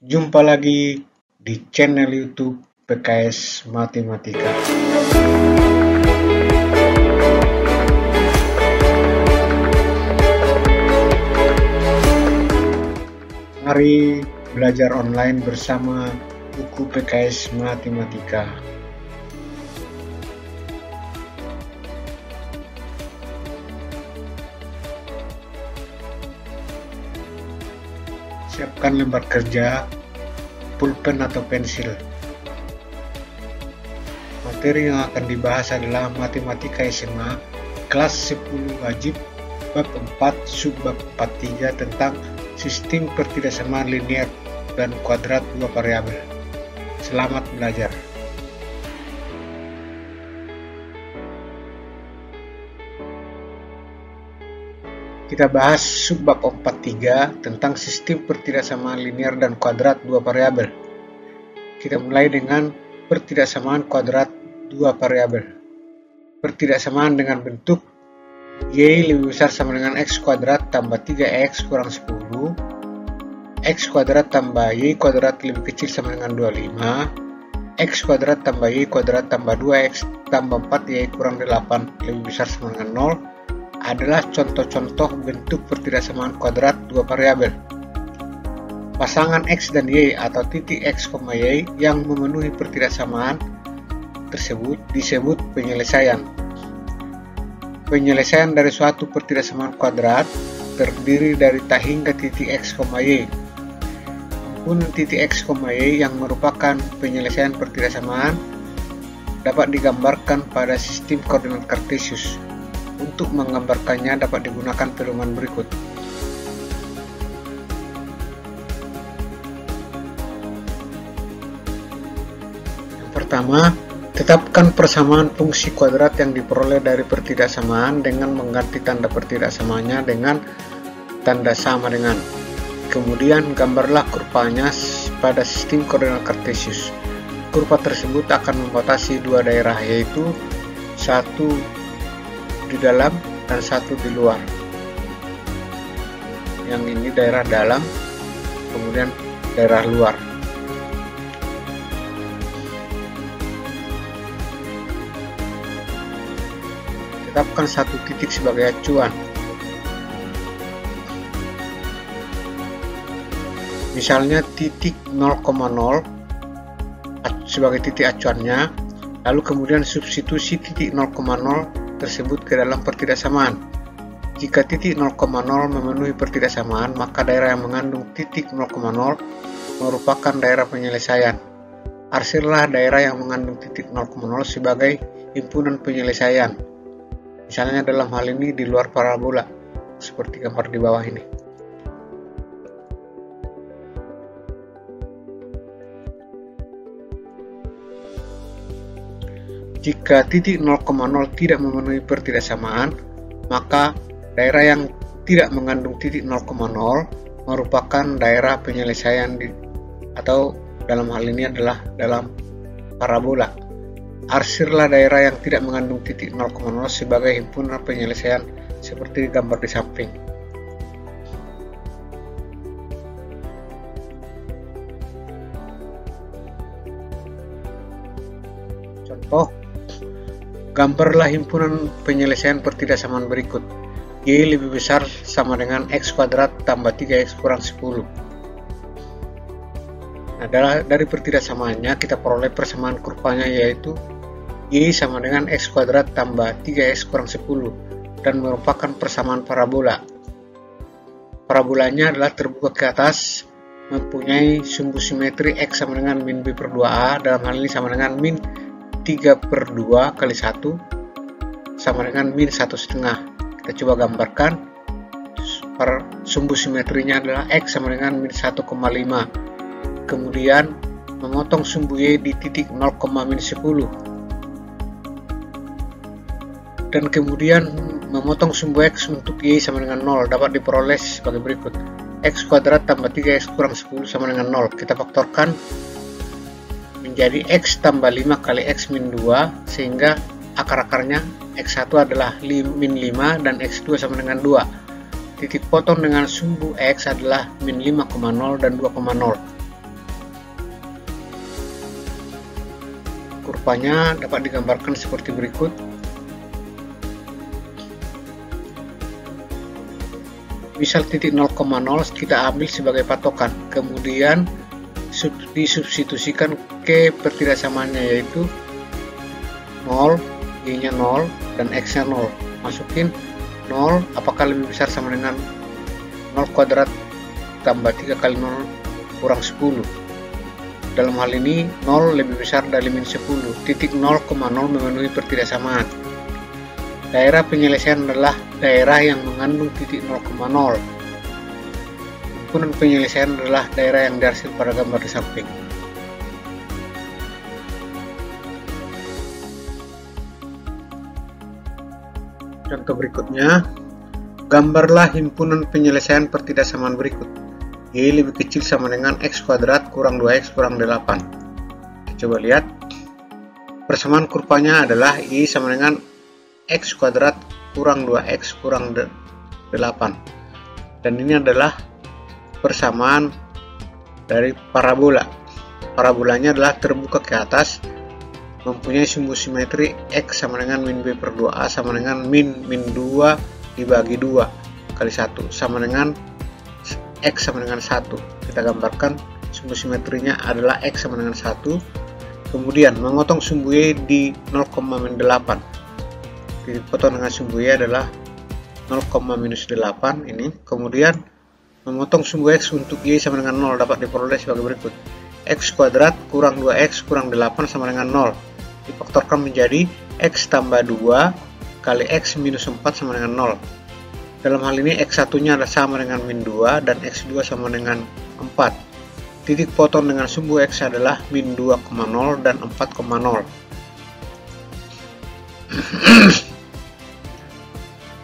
Jumpa lagi di channel YouTube PKS Matematika. Mari belajar online bersama buku PKS Matematika. Siapkan lembar kerja, pulpen atau pensil. Materi yang akan dibahas adalah Matematika SMA kelas 10 wajib bab 4 subbab 43 tentang sistem pertidaksamaan linier dan kuadrat dua variabel. Selamat belajar. Kita bahas subbab 43 tentang sistem pertidaksamaan linier dan kuadrat dua variabel. Kita mulai dengan pertidaksamaan kuadrat dua variabel. Pertidaksamaan dengan bentuk Y lebih besar sama dengan X kuadrat tambah 3X kurang 10, X kuadrat tambah Y kuadrat lebih kecil sama dengan 25, X kuadrat tambah Y kuadrat tambah 2X tambah 4Y kurang 8 lebih besar sama dengan 0 adalah contoh-contoh bentuk pertidaksamaan kuadrat dua variabel. Pasangan X dan Y atau titik X, Y yang memenuhi pertidaksamaan tersebut disebut penyelesaian. Penyelesaian dari suatu pertidaksamaan kuadrat terdiri dari tak hingga titik X, Y. Himpunan titik X, Y yang merupakan penyelesaian pertidaksamaan dapat digambarkan pada sistem koordinat kartesius. Untuk menggambarkannya dapat digunakan pedoman berikut. Yang pertama, tetapkan persamaan fungsi kuadrat yang diperoleh dari pertidaksamaan dengan mengganti tanda pertidaksamaannya dengan tanda sama dengan. Kemudian gambarlah kurvanya pada sistem koordinat kartesius. Kurva tersebut akan membatasi dua daerah, yaitu satu di dalam dan satu di luar. Yang ini daerah dalam, kemudian daerah luar. Tetapkan satu titik sebagai acuan. Misalnya titik 0,0 sebagai titik acuannya, lalu kemudian substitusi titik 0,0 tersebut ke dalam pertidaksamaan. Jika titik 0,0 memenuhi pertidaksamaan, maka daerah yang mengandung titik 0,0 merupakan daerah penyelesaian. Arsirlah daerah yang mengandung titik 0,0 sebagai himpunan penyelesaian. Misalnya dalam hal ini di luar parabola, seperti gambar di bawah ini. Jika titik 0,0 tidak memenuhi pertidaksamaan, maka daerah yang tidak mengandung titik 0,0 merupakan daerah penyelesaian atau dalam hal ini adalah dalam parabola. Arsirlah daerah yang tidak mengandung titik 0,0 sebagai himpunan penyelesaian seperti gambar di samping. Contoh, gambarlah himpunan penyelesaian pertidaksamaan berikut. Y lebih besar sama dengan X kuadrat tambah 3X kurang 10. Nah, dari pertidaksamaannya kita peroleh persamaan kurvanya, yaitu Y sama dengan X kuadrat tambah 3X kurang 10 dan merupakan persamaan parabola. Parabolanya adalah terbuka ke atas, mempunyai sumbu simetri X sama dengan min B per 2A, dalam hal ini sama dengan min 3 per 2 kali 1 sama dengan min 1,5. Kita coba gambarkan. Sumbu simetrinya adalah X sama dengan min 1,5. Kemudian memotong sumbu Y di titik 0,-10. Dan kemudian memotong sumbu X untuk Y sama dengan 0 dapat diperoleh sebagai berikut. X kuadrat tambah 3X kurang 10 sama dengan 0. Kita faktorkan menjadi X tambah 5 kali X min 2, sehingga akar-akarnya X1 adalah min 5 dan X2 sama dengan 2. Titik potong dengan sumbu X adalah min 5,0 dan 2,0. kurvanya dapat digambarkan seperti berikut. Misal titik 0,0 kita ambil sebagai patokan, kemudian disubstitusikan ke pertidaksamaannya, yaitu 0, y-nya 0 dan x-nya 0. Masukin 0 apakah lebih besar sama dengan 0 kuadrat tambah 3 kali 0 kurang 10. Dalam hal ini 0 lebih besar dari min 10. Titik 0,0 memenuhi pertidaksamaan. Daerah penyelesaian adalah daerah yang mengandung titik 0,0. Himpunan penyelesaian adalah daerah yang diarsir pada gambar di samping. Contoh berikutnya, gambarlah himpunan penyelesaian pertidaksamaan berikut. Y lebih kecil sama dengan x kuadrat kurang 2x kurang 8. Kita coba lihat. Persamaan kurvanya adalah Y sama dengan x kuadrat kurang 2x kurang 8. Dan ini adalah persamaan dari parabola. Parabolanya adalah terbuka ke atas, mempunyai sumbu simetri x sama dengan min b per 2a sama dengan min 2 dibagi 2 kali 1 sama dengan x sama dengan 1. Kita gambarkan sumbu simetrinya adalah x sama dengan 1. Kemudian memotong sumbu y di 0,8. Dipotong dengan sumbu y adalah 0,-8 ini. Kemudian memotong sumbu x untuk y sama dengan 0 dapat diperoleh sebagai berikut. X kuadrat kurang 2x kurang 8 sama dengan 0. Difaktorkan menjadi x tambah 2 kali x minus 4 sama dengan 0. Dalam hal ini x1 nya adalah sama dengan min 2 dan x2 sama dengan 4. Titik potong dengan sumbu x adalah min 2,0 dan 4,0.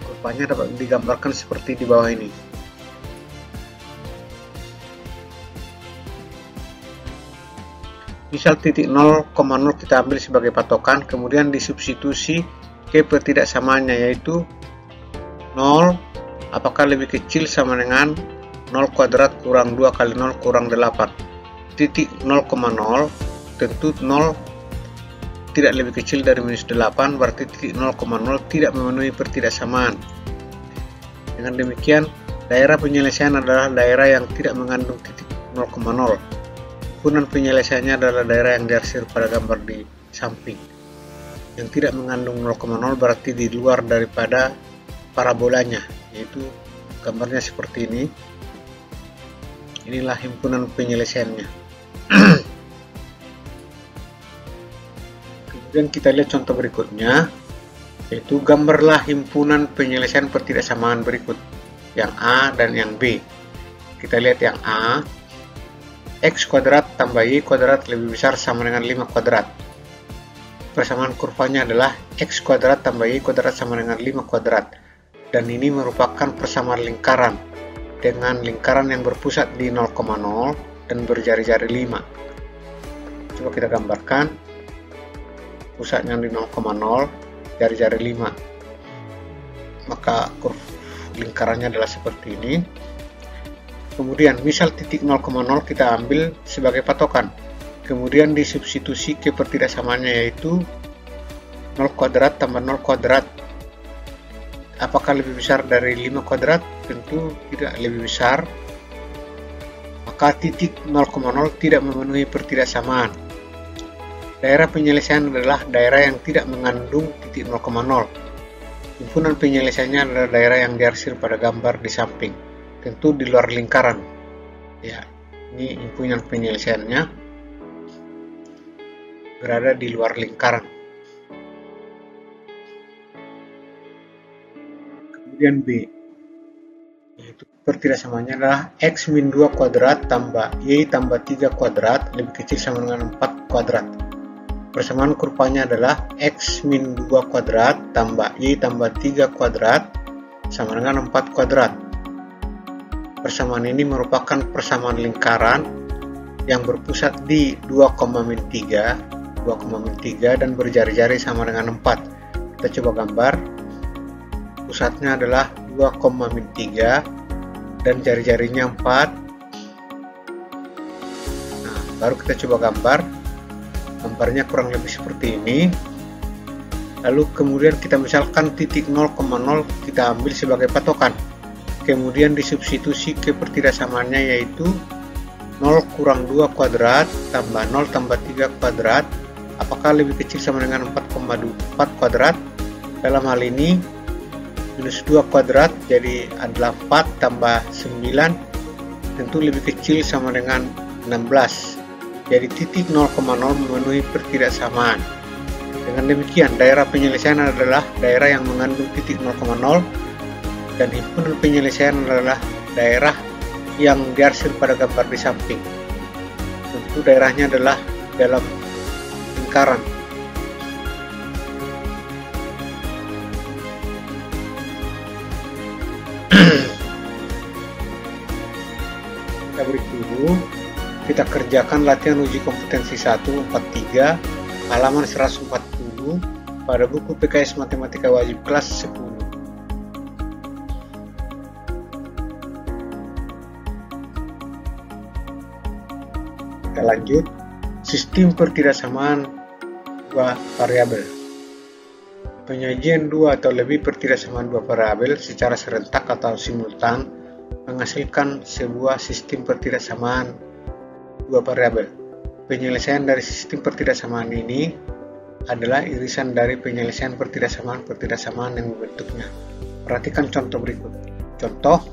Kurvanya dapat digambarkan seperti di bawah ini. Misal titik 0,0 kita ambil sebagai patokan, kemudian disubstitusi ke pertidaksamaannya, yaitu 0 apakah lebih kecil sama dengan 0 kuadrat kurang 2 kali 0 kurang 8. Titik 0,0 tentu 0 tidak lebih kecil dari minus 8, berarti titik 0,0 tidak memenuhi pertidaksamaan. Dengan demikian, daerah penyelesaian adalah daerah yang tidak mengandung titik 0,0. Himpunan penyelesaiannya adalah daerah yang diarsir pada gambar di samping. Yang tidak mengandung 0,0 berarti di luar daripada parabolanya, yaitu gambarnya seperti ini. Inilah himpunan penyelesaiannya. Kemudian kita lihat contoh berikutnya, yaitu gambarlah himpunan penyelesaian pertidaksamaan berikut, yang A dan yang B. Kita lihat yang A, x kuadrat tambah y kuadrat lebih besar sama dengan 5 kuadrat. Persamaan kurvanya adalah x kuadrat tambah y kuadrat sama dengan 5 kuadrat. Dan ini merupakan persamaan lingkaran dengan lingkaran yang berpusat di 0,0 dan berjari-jari 5. Coba kita gambarkan. Pusatnya di 0,0, jari-jari 5. Maka lingkarannya adalah seperti ini. Kemudian misal titik 0,0 kita ambil sebagai patokan, kemudian disubstitusi ke pertidaksamaannya, yaitu 0 kuadrat tambah 0 kuadrat. Apakah lebih besar dari 5 kuadrat? Tentu tidak lebih besar. Maka titik 0,0 tidak memenuhi pertidaksamaan. Daerah penyelesaian adalah daerah yang tidak mengandung titik 0,0. Himpunan penyelesaiannya adalah daerah yang diarsir pada gambar di samping, tentu di luar lingkaran. Ya, ini himpunan penyelesaiannya berada di luar lingkaran. Kemudian B, yaitu pertidaksamaannya adalah x min 2 kuadrat tambah y tambah 3 kuadrat lebih kecil sama dengan 4 kuadrat. Persamaan kurvanya adalah x min 2 kuadrat tambah y tambah 3 kuadrat sama dengan 4 kuadrat. Persamaan ini merupakan persamaan lingkaran yang berpusat di 2,3 dan berjari-jari sama dengan 4. Kita coba gambar. Pusatnya adalah 2,3 dan jari-jarinya 4. Nah, baru kita coba gambar. Gambarnya kurang lebih seperti ini. Lalu kemudian kita misalkan titik 0,0 kita ambil sebagai patokan. Kemudian disubstitusi ke pertidaksamaannya, yaitu 0 kurang 2 kuadrat tambah 0 tambah 3 kuadrat. Apakah lebih kecil sama dengan 4,4 kuadrat? Dalam hal ini minus 2 kuadrat, jadi adalah 4 tambah 9, tentu lebih kecil sama dengan 16. Jadi titik 0,0 memenuhi pertidaksamaan. Dengan demikian, daerah penyelesaian adalah daerah yang mengandung titik 0,0 dan himpunan penyelesaian adalah daerah yang diarsir pada gambar di samping. Tentu daerahnya adalah dalam lingkaran. Kita break dulu. Kita kerjakan latihan uji kompetensi 143 halaman 140 pada buku PKS Matematika Wajib kelas 10. Kita lanjut. Sistem pertidaksamaan dua variabel. Penyajian dua atau lebih pertidaksamaan dua variabel secara serentak atau simultan menghasilkan sebuah sistem pertidaksamaan dua variabel. Penyelesaian dari sistem pertidaksamaan ini adalah irisan dari penyelesaian pertidaksamaan yang membentuknya. Perhatikan contoh berikut. Contoh,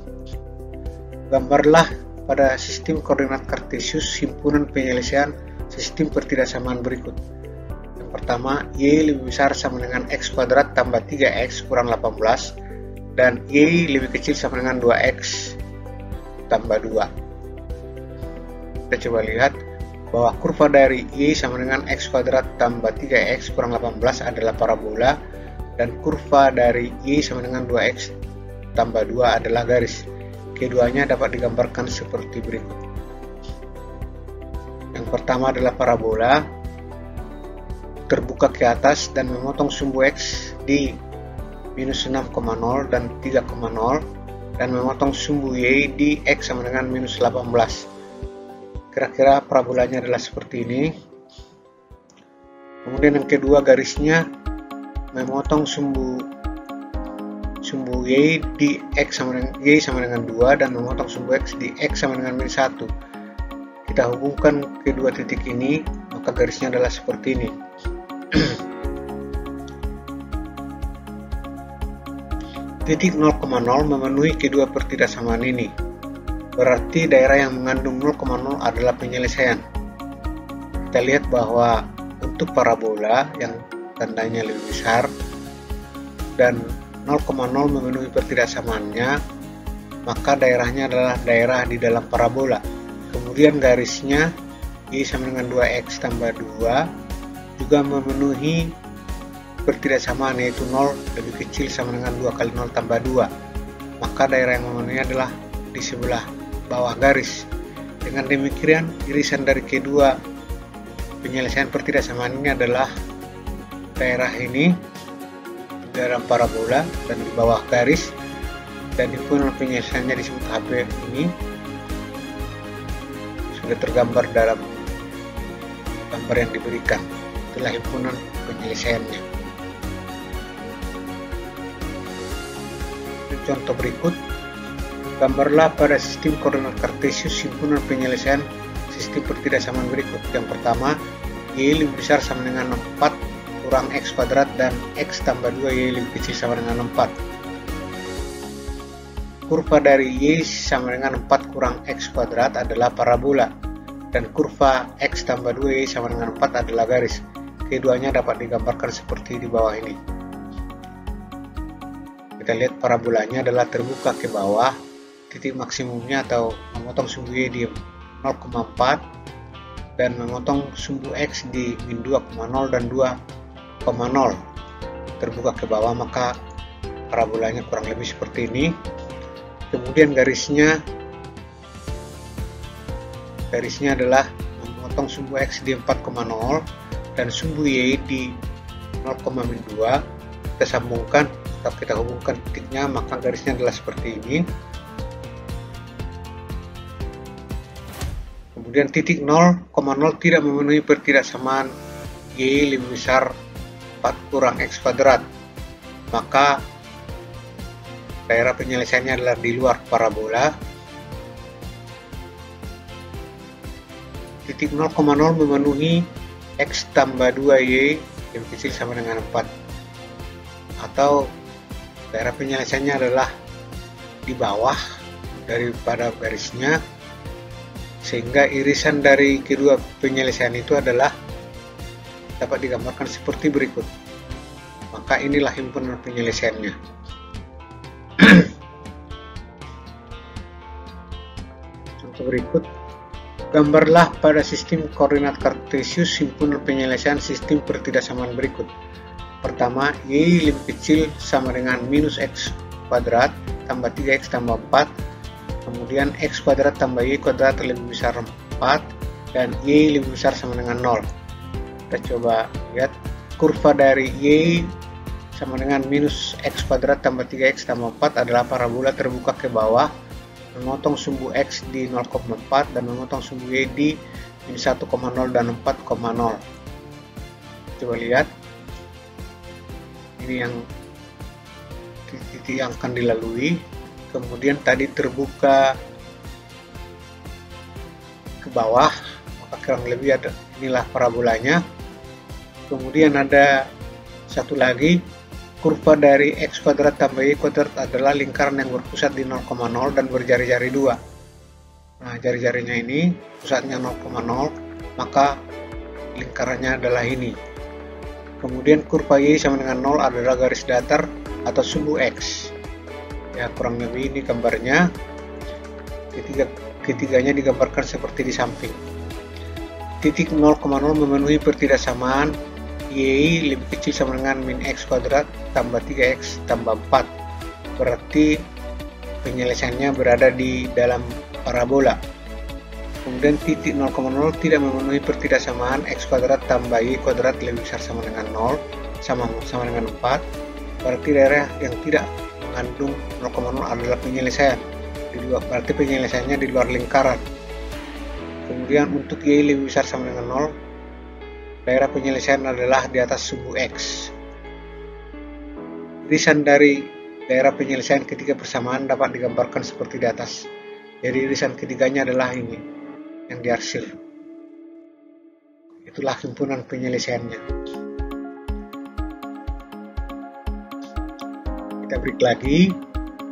gambarlah pada sistem koordinat kartesius himpunan penyelesaian sistem pertidaksamaan berikut. Yang pertama, Y lebih besar sama dengan X kuadrat tambah 3X kurang 18 dan Y lebih kecil sama dengan 2X tambah 2. Kita coba lihat bahwa kurva dari Y sama dengan X kuadrat tambah 3X kurang 18 adalah parabola dan kurva dari Y sama dengan 2X tambah 2 adalah garis. Keduanya dapat digambarkan seperti berikut. Yang pertama adalah parabola terbuka ke atas dan memotong sumbu X di minus 6,0 dan 3,0 dan memotong sumbu Y di X sama dengan minus 18. Kira-kira parabolanya adalah seperti ini. Kemudian yang kedua, garisnya memotong sumbu Y di X sama dengan 2 dan memotong sumbu X di X sama dengan minus 1. Kita hubungkan kedua titik ini, maka garisnya adalah seperti ini. Titik 0,0 memenuhi kedua pertidaksamaan ini. Berarti daerah yang mengandung 0,0 adalah penyelesaian. Kita lihat bahwa untuk parabola yang tandanya lebih besar dan 0,0 memenuhi pertidaksamaannya, maka daerahnya adalah daerah di dalam parabola. Kemudian garisnya Y sama dengan 2X tambah 2 juga memenuhi pertidaksamaan, yaitu 0 lebih kecil sama dengan 2 kali 0 tambah 2. Maka daerah yang memenuhi adalah di sebelah bawah garis. Dengan demikian, irisan dari kedua penyelesaian pertidaksamaan ini adalah daerah ini dalam parabola dan di bawah garis, dan himpunan penyelesaiannya disebut HB ini sudah tergambar dalam gambar yang diberikan. Itulah himpunan penyelesaiannya. Contoh berikut. Gambarlah pada sistem koordinat kartesius himpunan penyelesaian sistem pertidaksamaan berikut. Yang pertama, Y lebih besar sama dengan 4 kurang X kuadrat dan X tambah 2 Y lebih kecil sama dengan 4. Kurva dari Y sama dengan 4 kurang X kuadrat adalah parabola dan kurva X tambah 2 Y sama dengan 4 adalah garis. Keduanya dapat digambarkan seperti di bawah ini. Kita lihat parabolanya adalah terbuka ke bawah. Titik maksimumnya atau memotong sumbu Y di 0,4 dan memotong sumbu X di min 2,0 dan 2,0 terbuka ke bawah, maka parabolanya kurang lebih seperti ini. Kemudian garisnya adalah memotong sumbu X di 4,0 dan sumbu Y di 0,2. Kita sambungkan atau kita hubungkan titiknya, maka garisnya adalah seperti ini. Kemudian titik 0,0 tidak memenuhi pertidaksamaan Y lebih besar 4 kurang X kuadrat, maka daerah penyelesaiannya adalah di luar parabola. Titik 0,0 memenuhi X tambah 2Y lebih kecil sama dengan 4, atau daerah penyelesaiannya adalah di bawah daripada garisnya, sehingga irisan dari kedua penyelesaian itu adalah dapat digambarkan seperti berikut. Maka inilah himpunan penyelesaiannya. Contoh berikut, gambarlah pada sistem koordinat kartesius himpunan penyelesaian sistem pertidaksamaan berikut. Pertama, Y lebih kecil sama dengan minus X kuadrat tambah 3X tambah 4, kemudian X kuadrat tambah Y kuadrat lebih besar 4, dan Y lebih besar sama dengan 0. Kita coba lihat, kurva dari Y sama dengan minus X kuadrat tambah 3X tambah 4 adalah parabola terbuka ke bawah, memotong sumbu X di 0,4 dan memotong sumbu Y di min 1,0 dan 4,0. Coba lihat, ini yang titik yang akan dilalui. Kemudian tadi terbuka ke bawah, maka kurang lebih ada, inilah parabolanya. Kemudian ada satu lagi, kurva dari X kuadrat tambah Y kuadrat adalah lingkaran yang berpusat di 0,0 dan berjari-jari 2. Nah, jari-jarinya ini pusatnya 0,0, maka lingkarannya adalah ini. Kemudian kurva Y sama dengan 0 adalah garis datar atau sumbu X. Ya, kurang lebih ini gambarnya. Ketiganya digambarkan seperti di samping. Titik 0,0 memenuhi pertidaksamaan Y lebih kecil sama dengan min X kuadrat tambah 3X tambah 4. Berarti penyelesaiannya berada di dalam parabola. Kemudian titik 0,0 tidak memenuhi pertidaksamaan X kuadrat tambah Y kuadrat lebih besar sama dengan 0 sama dengan 4. Berarti daerah yang tidak mengandung 0,0 adalah penyelesaian. Berarti penyelesaiannya di luar lingkaran. Kemudian untuk Y lebih besar sama dengan 0, daerah penyelesaian adalah di atas sumbu X. Irisan dari daerah penyelesaian ketiga persamaan dapat digambarkan seperti di atas. Jadi irisan ketiganya adalah ini yang diarsir. Itulah himpunan penyelesaiannya. Kita break lagi.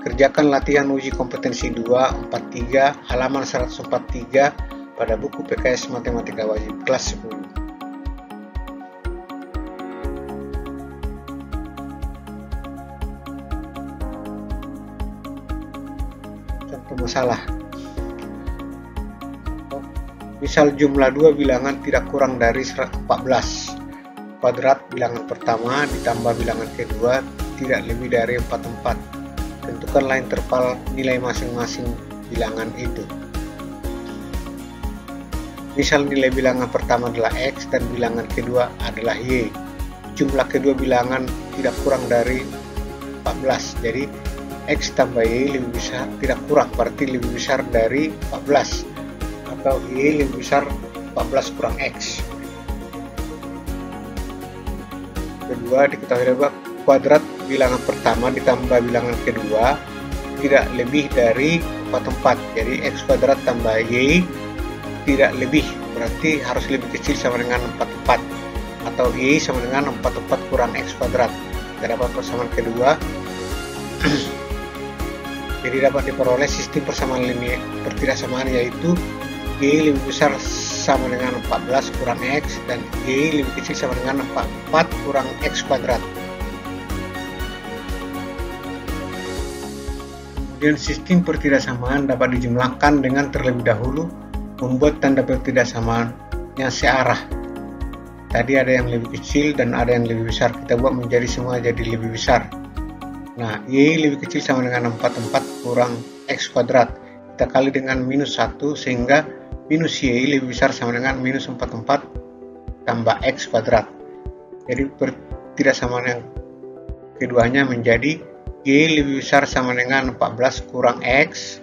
Kerjakan latihan uji kompetensi 243 halaman 143 pada buku PKS Matematika Wajib kelas 10. Contoh masalah. Misal jumlah dua bilangan tidak kurang dari 14. Kuadrat bilangan pertama ditambah bilangan kedua tidak lebih dari 44. Tentukanlah interval nilai masing-masing bilangan itu. Misal nilai bilangan pertama adalah X dan bilangan kedua adalah Y. Jumlah kedua bilangan tidak kurang dari 14. Jadi X tambah Y lebih besar, tidak kurang, berarti lebih besar dari 14. Atau Y lebih besar 14 kurang X. Kedua, diketahui bahwa kuadrat bilangan pertama ditambah bilangan kedua tidak lebih dari 44. Jadi X kuadrat tambah Y tidak lebih, berarti harus lebih kecil sama dengan 44. Atau Y sama dengan 44 kurang X kuadrat. Kita dapat persamaan kedua. Jadi dapat diperoleh sistem persamaan linear pertidaksamaan, yaitu Y lebih besar sama dengan 14 kurang X dan Y lebih kecil sama dengan 44 kurang X kuadrat. Kemudian sistem pertidaksamaan dapat dijumlahkan dengan terlebih dahulu membuat tanda pertidaksamaannya searah. Tadi ada yang lebih kecil dan ada yang lebih besar, kita buat menjadi semua jadi lebih besar. Nah, Y lebih kecil sama dengan 44 kurang X kuadrat. Kita kali dengan minus 1 sehingga minus Y lebih besar sama dengan minus 44 tambah X kuadrat. Jadi pertidaksamaan yang keduanya menjadi Y lebih besar sama dengan 14 kurang X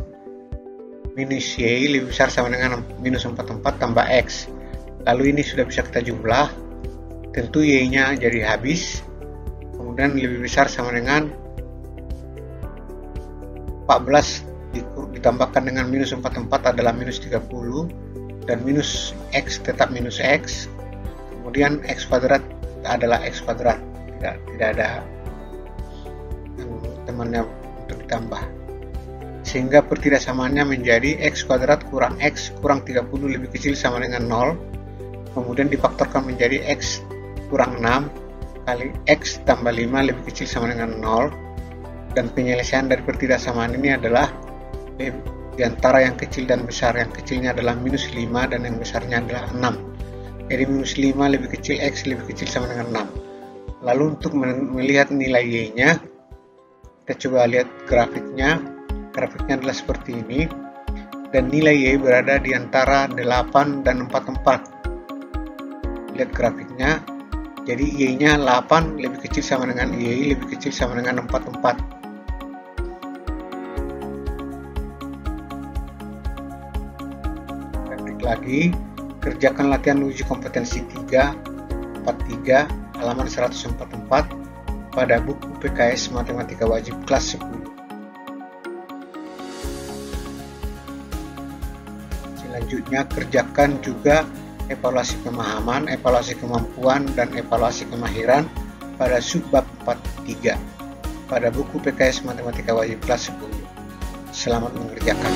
minus Y lebih besar sama dengan minus 44 tambah X. Lalu ini sudah bisa kita jumlah. tentu Y-nya jadi habis, kemudian lebih besar sama dengan 14 ditambahkan dengan minus 44 adalah minus 30, dan minus X tetap minus X, kemudian X kuadrat adalah X kuadrat, tidak ada temannya untuk ditambah, sehingga pertidaksamaannya menjadi X kuadrat kurang X kurang 30 lebih kecil sama dengan 0, kemudian difaktorkan menjadi X kurang 6 kali X tambah 5 lebih kecil sama dengan 0, dan penyelesaian dari pertidaksamaan ini adalah di antara yang kecil dan besar. Yang kecilnya adalah minus 5 dan yang besarnya adalah 6. Jadi minus 5 lebih kecil X lebih kecil sama dengan 6. Lalu untuk melihat nilai Y-nya, kita coba lihat grafiknya. Grafiknya adalah seperti ini, dan nilai Y berada di antara 8 dan 44. Lihat grafiknya, jadi Y-nya 8 lebih kecil sama dengan Y lebih kecil sama dengan 44. Praktik lagi, kerjakan latihan uji kompetensi 343 halaman 144 pada buku PKS Matematika Wajib kelas 10. Selanjutnya, kerjakan juga evaluasi pemahaman, evaluasi kemampuan, dan evaluasi kemahiran pada subbab 43 pada buku PKS Matematika Wajib kelas 10. Selamat mengerjakan.